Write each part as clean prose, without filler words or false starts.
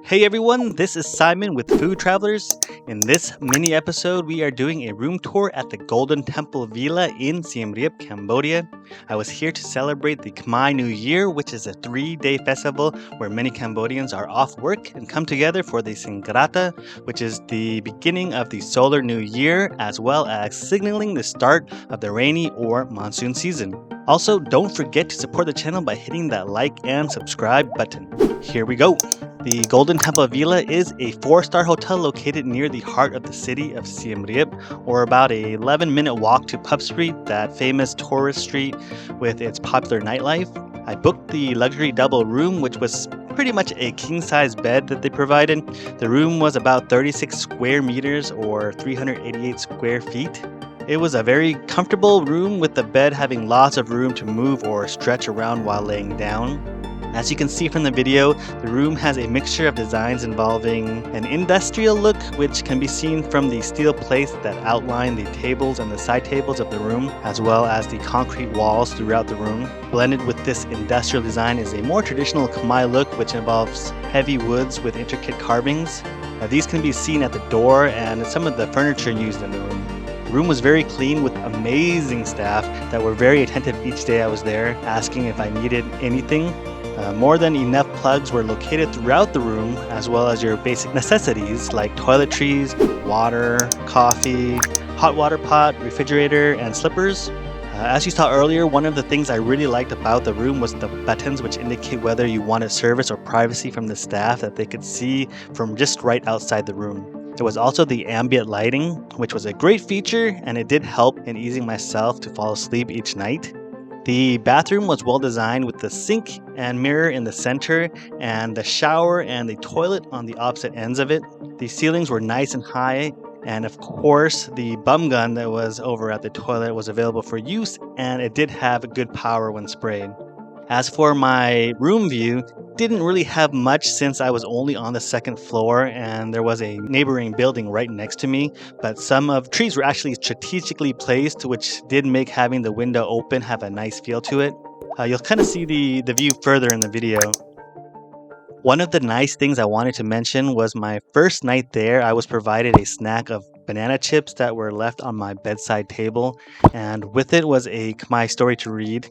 Hey everyone, this is Simon with Food Travelers. In this mini episode, we are doing a room tour at the Golden Temple Villa in Siem Reap, Cambodia. I was here to celebrate the Khmer New Year, which is a 3-day festival where many Cambodians are off work and come together for the Singrata, which is the beginning of the solar new year, as well as signaling the start of the rainy or monsoon season. Also, don't forget to support the channel by hitting that like and subscribe button. Here we go. The Golden Temple Villa is a 4-star hotel located near the heart of the city of Siem Reap, or about a 11-minute walk to Pub Street, that famous tourist street with its popular nightlife. I booked the luxury double room, which was pretty much a king-size bed that they provided. The room was about 36 square meters or 388 square feet. It was a very comfortable room with the bed having lots of room to move or stretch around while laying down. As you can see from the video, the room has a mixture of designs involving an industrial look, which can be seen from the steel plates that outline the tables and the side tables of the room, as well as the concrete walls throughout the room. Blended with this industrial design is a more traditional Khmer look, which involves heavy woods with intricate carvings. These can be seen at the door and some of the furniture used in the room. The room was very clean with amazing staff that were very attentive each day I was there, asking if I needed anything. More than enough plugs were located throughout the room, as well as your basic necessities like toiletries, water, coffee, hot water pot, refrigerator, and slippers. As you saw earlier, one of the things I really liked about the room was the buttons which indicate whether you wanted service or privacy from the staff that they could see from just right outside the room. There was also the ambient lighting, which was a great feature, and it did help in easing myself to fall asleep each night. The bathroom was well designed with the sink and mirror in the center and the shower and the toilet on the opposite ends of it. The ceilings were nice and high, and of course the bum gun that was over at the toilet was available for use, and it did have good power when sprayed. As for my room view, didn't really have much since I was only on the 2nd floor and there was a neighboring building right next to me, but some of trees were actually strategically placed, which did make having the window open have a nice feel to it. You'll kind of see the view further in the video. One of the nice things I wanted to mention was my first night there, I was provided a snack of banana chips that were left on my bedside table, and with it was a Khmer story to read.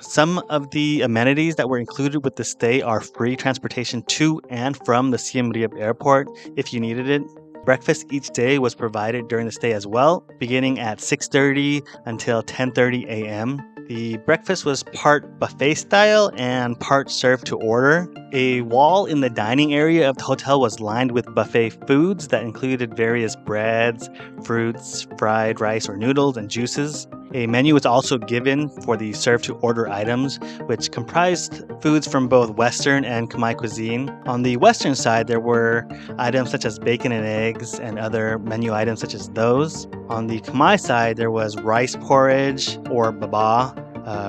Some of the amenities that were included with the stay are free transportation to and from the Siem Reap airport if you needed it. Breakfast each day was provided during the stay as well, beginning at 6:30 until 10:30 a.m. The breakfast was part buffet style and part served to order. A wall in the dining area of the hotel was lined with buffet foods that included various breads, fruits, fried rice or noodles, and juices. A menu was also given for the serve-to-order items, which comprised foods from both Western and Khmer cuisine. On the Western side, there were items such as bacon and eggs and other menu items such as those. On the Khmer side, there was rice porridge or baba,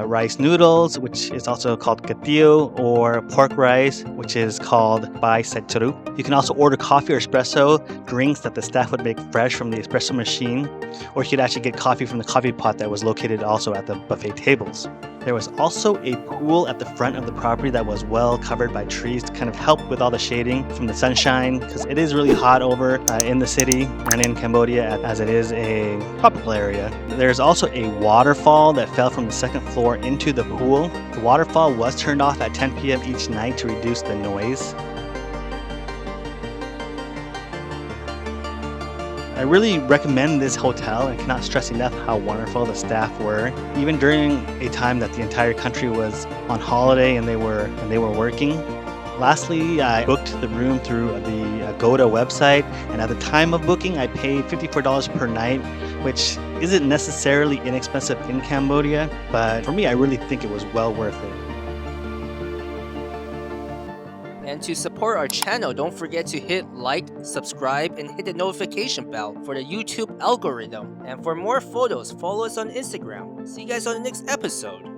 rice noodles, which is also called katio, or pork rice, which is called bai setru. You can also order coffee or espresso, drinks that the staff would make fresh from the espresso machine, or you could actually get coffee from the coffee pot that was located also at the buffet tables. There was also a pool at the front of the property that was well covered by trees to kind of help with all the shading from the sunshine, because it is really hot over in the city and in Cambodia, as it is a tropical area. There's also a waterfall that fell from the 2nd floor into the pool. The waterfall was turned off at 10 p.m. each night to reduce the noise. I really recommend this hotel and cannot stress enough how wonderful the staff were, even during a time that the entire country was on holiday and they were working. Lastly, I booked the room through the Agoda website, and at the time of booking, I paid $54 per night, which isn't necessarily inexpensive in Cambodia, but for me, I really think it was well worth it. And to support our channel, don't forget to hit like, subscribe, and hit the notification bell for the YouTube algorithm. And for more photos, follow us on Instagram. See you guys on the next episode.